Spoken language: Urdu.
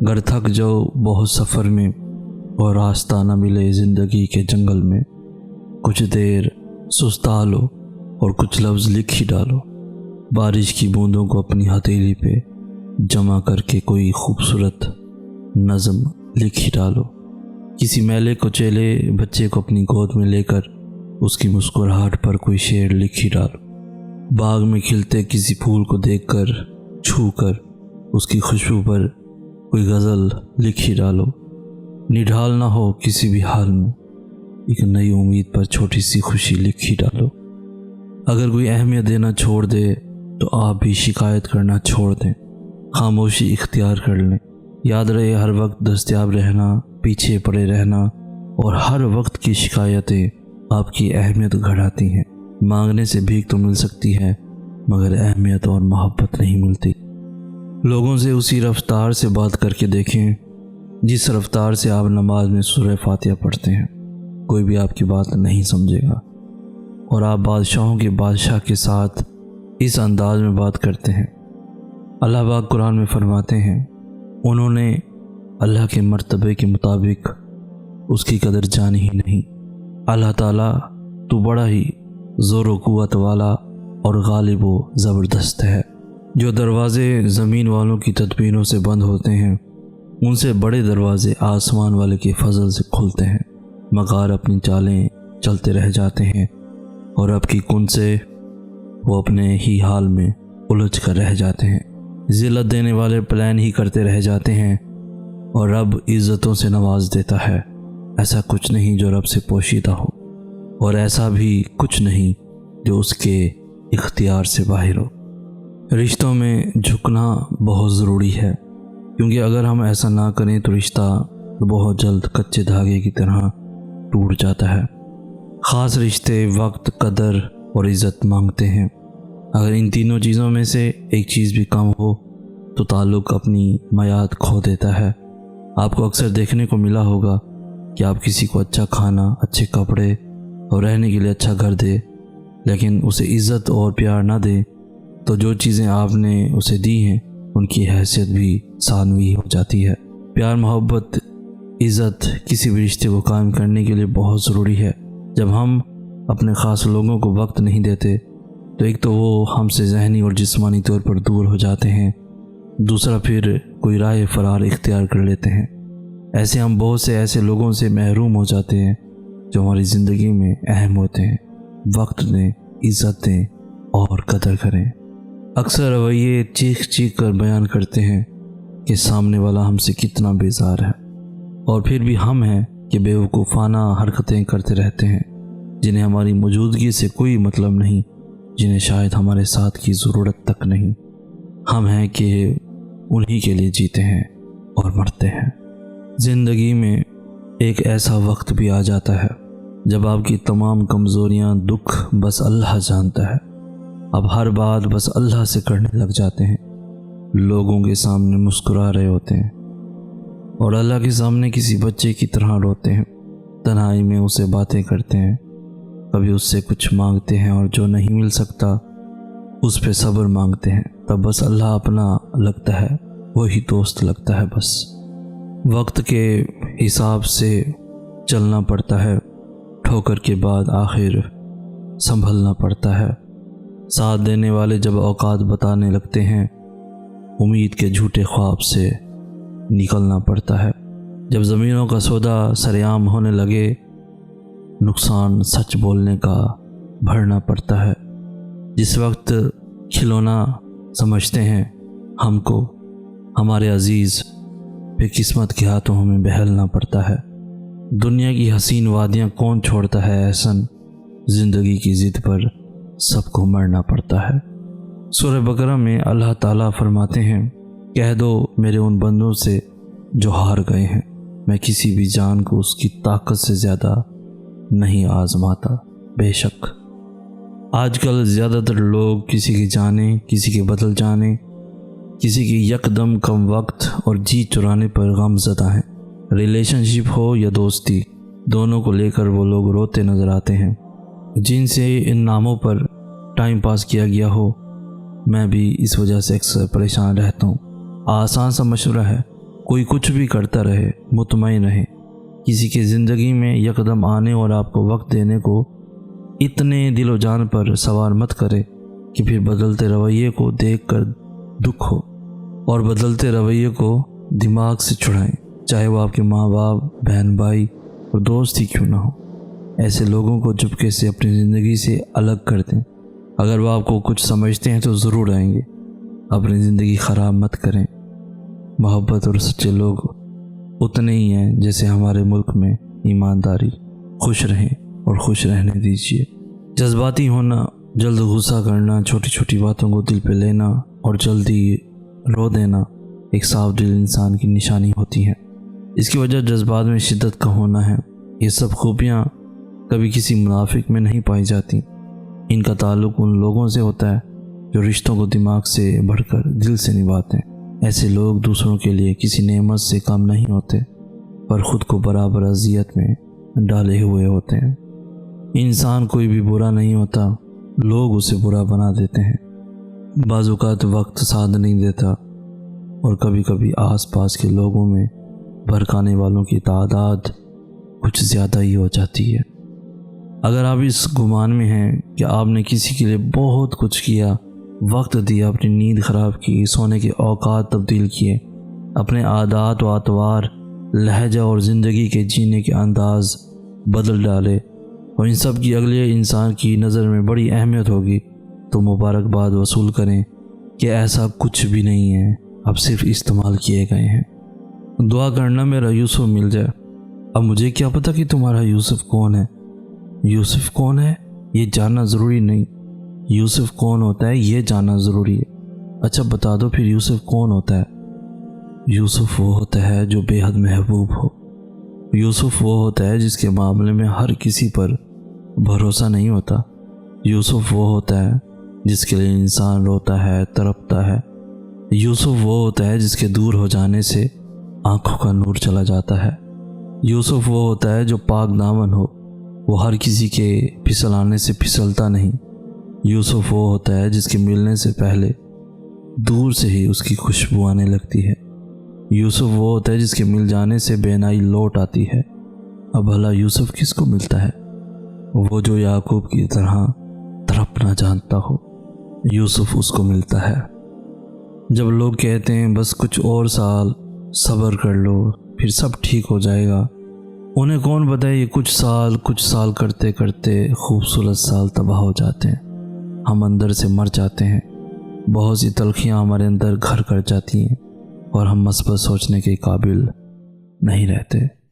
گر تھک جاؤ بہت سفر میں اور راستہ نہ ملے زندگی کے جنگل میں، کچھ دیر سستا لو اور کچھ لفظ لکھ ہی ڈالو، بارش کی بوندوں کو اپنی ہتھیلی پہ جمع کر کے کوئی خوبصورت نظم لکھ ہی ڈالو، کسی میلے کچیلے بچے کو اپنی گود میں لے کر اس کی مسکراہٹ پر کوئی شعر لکھ ہی ڈالو، باغ میں کھلتے کسی پھول کو دیکھ کر چھو کر اس کی خوشبو پر کوئی غزل لکھ ہی ڈالو، نڈھال نہ ہو کسی بھی حال میں ایک نئی امید پر چھوٹی سی خوشی لکھ ہی ڈالو، اگر کوئی اہمیت دینا چھوڑ دے تو آپ بھی شکایت کرنا چھوڑ دیں، خاموشی اختیار کر لیں، یاد رہے ہر وقت دستیاب رہنا، پیچھے پڑے رہنا اور ہر وقت کی شکایتیں آپ کی اہمیت گھٹاتی ہیں، مانگنے سے بھیک تو مل سکتی ہے مگر اہمیت اور محبت نہیں ملتی، لوگوں سے اسی رفتار سے بات کر کے دیکھیں جس رفتار سے آپ نماز میں سورہ فاتحہ پڑھتے ہیں، کوئی بھی آپ کی بات نہیں سمجھے گا، اور آپ بادشاہوں کے بادشاہ کے ساتھ اس انداز میں بات کرتے ہیں۔ اللہ پاک قرآن میں فرماتے ہیں انہوں نے اللہ کے مرتبے کے مطابق اس کی قدر جانی ہی نہیں، اللہ تعالیٰ تو بڑا ہی زور و قوت والا اور غالب و زبردست ہے، جو دروازے زمین والوں کی تدبیروں سے بند ہوتے ہیں ان سے بڑے دروازے آسمان والے کے فضل سے کھلتے ہیں، مغار اپنی چالیں چلتے رہ جاتے ہیں اور اب کی کن سے وہ اپنے ہی حال میں الجھ کر رہ جاتے ہیں، ذلت دینے والے پلان ہی کرتے رہ جاتے ہیں اور رب عزتوں سے نواز دیتا ہے، ایسا کچھ نہیں جو رب سے پوشیدہ ہو اور ایسا بھی کچھ نہیں جو اس کے اختیار سے باہر ہو۔ رشتوں میں جھکنا بہت ضروری ہے، کیونکہ اگر ہم ایسا نہ کریں تو رشتہ بہت جلد کچے دھاگے کی طرح ٹوٹ جاتا ہے۔ خاص رشتے وقت، قدر اور عزت مانگتے ہیں، اگر ان تینوں چیزوں میں سے ایک چیز بھی کم ہو تو تعلق اپنی میعاد کھو دیتا ہے۔ آپ کو اکثر دیکھنے کو ملا ہوگا کہ آپ کسی کو اچھا کھانا، اچھے کپڑے اور رہنے کے لیے اچھا گھر دے، لیکن اسے عزت اور پیار نہ دے تو جو چیزیں آپ نے اسے دی ہیں ان کی حیثیت بھی ثانوی ہو جاتی ہے۔ پیار، محبت، عزت کسی بھی رشتے کو قائم کرنے کے لیے بہت ضروری ہے۔ جب ہم اپنے خاص لوگوں کو وقت نہیں دیتے تو ایک تو وہ ہم سے ذہنی اور جسمانی طور پر دور ہو جاتے ہیں، دوسرا پھر کوئی راہ فرار اختیار کر لیتے ہیں، ایسے ہم بہت سے ایسے لوگوں سے محروم ہو جاتے ہیں جو ہماری زندگی میں اہم ہوتے ہیں۔ وقت دیں، عزت دیں اور قدر کریں۔ اکثر رویے چیخ چیخ کر بیان کرتے ہیں کہ سامنے والا ہم سے کتنا بیزار ہے، اور پھر بھی ہم ہیں کہ بیوقوفانہ حرکتیں کرتے رہتے ہیں جنہیں ہماری موجودگی سے کوئی مطلب نہیں، جنہیں شاید ہمارے ساتھ کی ضرورت تک نہیں۔ ہم ہیں کہ انہی کے لیے جیتے ہیں اور مرتے ہیں۔ زندگی میں ایک ایسا وقت بھی آ جاتا ہے جب آپ کی تمام کمزوریاں، دکھ بس اللہ جانتا ہے، اب ہر بات بس اللہ سے کرنے لگ جاتے ہیں، لوگوں کے سامنے مسکرا رہے ہوتے ہیں اور اللہ کے سامنے کسی بچے کی طرح روتے ہیں، تنہائی میں اسے باتیں کرتے ہیں، کبھی اس سے کچھ مانگتے ہیں اور جو نہیں مل سکتا اس پہ صبر مانگتے ہیں، تب بس اللہ اپنا لگتا ہے، وہی دوست لگتا ہے۔ بس وقت کے حساب سے چلنا پڑتا ہے، ٹھوکر کے بعد آخر سنبھلنا پڑتا ہے، ساتھ دینے والے جب اوقات بتانے لگتے ہیں امید کے جھوٹے خواب سے نکلنا پڑتا ہے، جب زمینوں کا سودا سرعام ہونے لگے نقصان سچ بولنے کا بھرنا پڑتا ہے، جس وقت کھلونا سمجھتے ہیں ہم کو، ہمارے عزیز پہ قسمت کے ہاتھوں ہمیں بہلنا پڑتا ہے۔ دنیا کی حسین وادیاں کون چھوڑتا ہے احسن، زندگی کی ضد پر سب کو مرنا پڑتا ہے۔ سورہ بقرہ میں اللہ تعالیٰ فرماتے ہیں، کہہ دو میرے ان بندوں سے جو ہار گئے ہیں، میں کسی بھی جان کو اس کی طاقت سے زیادہ نہیں آزماتا۔ بے شک آج کل زیادہ تر لوگ کسی کی جانیں، کسی کے بدل جانے، کسی کی یکدم کم وقت اور جی چرانے پر غم زدہ ہیں۔ ریلیشن شپ ہو یا دوستی، دونوں کو لے کر وہ لوگ روتے نظر آتے ہیں جن سے ان ناموں پر ٹائم پاس کیا گیا ہو۔ میں بھی اس وجہ سے اکثر پریشان رہتا ہوں۔ آسان سا مشورہ ہے، کوئی کچھ بھی کرتا رہے، مطمئن رہیں۔ کسی کے زندگی میں یکدم آنے اور آپ کو وقت دینے کو اتنے دل و جان پر سوار مت کرے کہ پھر بدلتے رویے کو دیکھ کر دکھ ہو، اور بدلتے رویے کو دماغ سے چھڑائیں، چاہے وہ آپ کے ماں باپ، بہن بھائی اور دوست ہی کیوں نہ ہو۔ ایسے لوگوں کو چپکے سے اپنی زندگی سے الگ کر دیں۔ اگر وہ آپ کو کچھ سمجھتے ہیں تو ضرور آئیں گے، اپنی زندگی خراب مت کریں۔ محبت اور سچے لوگ اتنے ہی ہیں جیسے ہمارے ملک میں ایمانداری۔ خوش رہیں اور خوش رہنے دیجیے۔ جذباتی ہونا، جلد غصہ کرنا، چھوٹی چھوٹی باتوں کو دل پہ لینا اور جلدی رو دینا ایک صاف دل انسان کی نشانی ہوتی ہے۔ اس کی وجہ جذبات میں شدت کا ہونا ہے۔ یہ سب خوبیاں کبھی کسی منافق میں نہیں پائی جاتی۔ ان کا تعلق ان لوگوں سے ہوتا ہے جو رشتوں کو دماغ سے بڑھ کر دل سے نبھاتے ہیں۔ ایسے لوگ دوسروں کے لیے کسی نعمت سے کم نہیں ہوتے، پر خود کو برابر اذیت میں ڈالے ہوئے ہوتے ہیں۔ انسان کوئی بھی برا نہیں ہوتا، لوگ اسے برا بنا دیتے ہیں۔ بعض اوقات وقت ساتھ نہیں دیتا، اور کبھی کبھی آس پاس کے لوگوں میں بھڑکانے والوں کی تعداد کچھ زیادہ ہی ہو جاتی ہے۔ اگر آپ اس گمان میں ہیں کہ آپ نے کسی کے لیے بہت کچھ کیا، وقت دیا، اپنی نیند خراب کی، سونے کے اوقات تبدیل کیے، اپنے عادات و اطوار، لہجہ اور زندگی کے جینے کے انداز بدل ڈالے، اور ان سب کی اگلے انسان کی نظر میں بڑی اہمیت ہوگی، تو مبارکباد وصول کریں کہ ایسا کچھ بھی نہیں ہے، اب صرف استعمال کیے گئے ہیں۔ دعا کرنا میرا یوسف مل جائے۔ اب مجھے کیا پتہ کہ تمہارا یوسف کون ہے؟ یوسف کون ہے یہ جاننا ضروری نہیں، یوسف کون ہوتا ہے یہ جاننا ضروری ہے۔ اچھا بتا دو پھر یوسف کون ہوتا ہے؟ یوسف وہ ہوتا ہے جو بے حد محبوب ہو۔ یوسف وہ ہوتا ہے جس کے معاملے میں ہر کسی پر بھروسہ نہیں ہوتا۔ یوسف وہ ہوتا ہے جس کے لیے انسان روتا ہے، تڑپتا ہے۔ یوسف وہ ہوتا ہے جس کے دور ہو جانے سے آنکھوں کا نور چلا جاتا ہے۔ یوسف وہ ہوتا ہے جو پاک دامن ہو، وہ ہر کسی کے پھسلانے سے پھسلتا نہیں۔ یوسف وہ ہوتا ہے جس کے ملنے سے پہلے دور سے ہی اس کی خوشبو آنے لگتی ہے۔ یوسف وہ ہوتا ہے جس کے مل جانے سے بینائی لوٹ آتی ہے۔ اب بھلا یوسف کس کو ملتا ہے؟ وہ جو یعقوب کی طرح تڑپنا جانتا ہو، یوسف اس کو ملتا ہے۔ جب لوگ کہتے ہیں بس کچھ اور سال صبر کر لو پھر سب ٹھیک ہو جائے گا، انہیں کون بتائے یہ کچھ سال کرتے کرتے خوبصورت سال تباہ ہو جاتے ہیں، ہم اندر سے مر جاتے ہیں، بہت سی تلخیاں ہمارے اندر گھر کر جاتی ہیں، اور ہم مثبت سوچنے کے قابل نہیں رہتے۔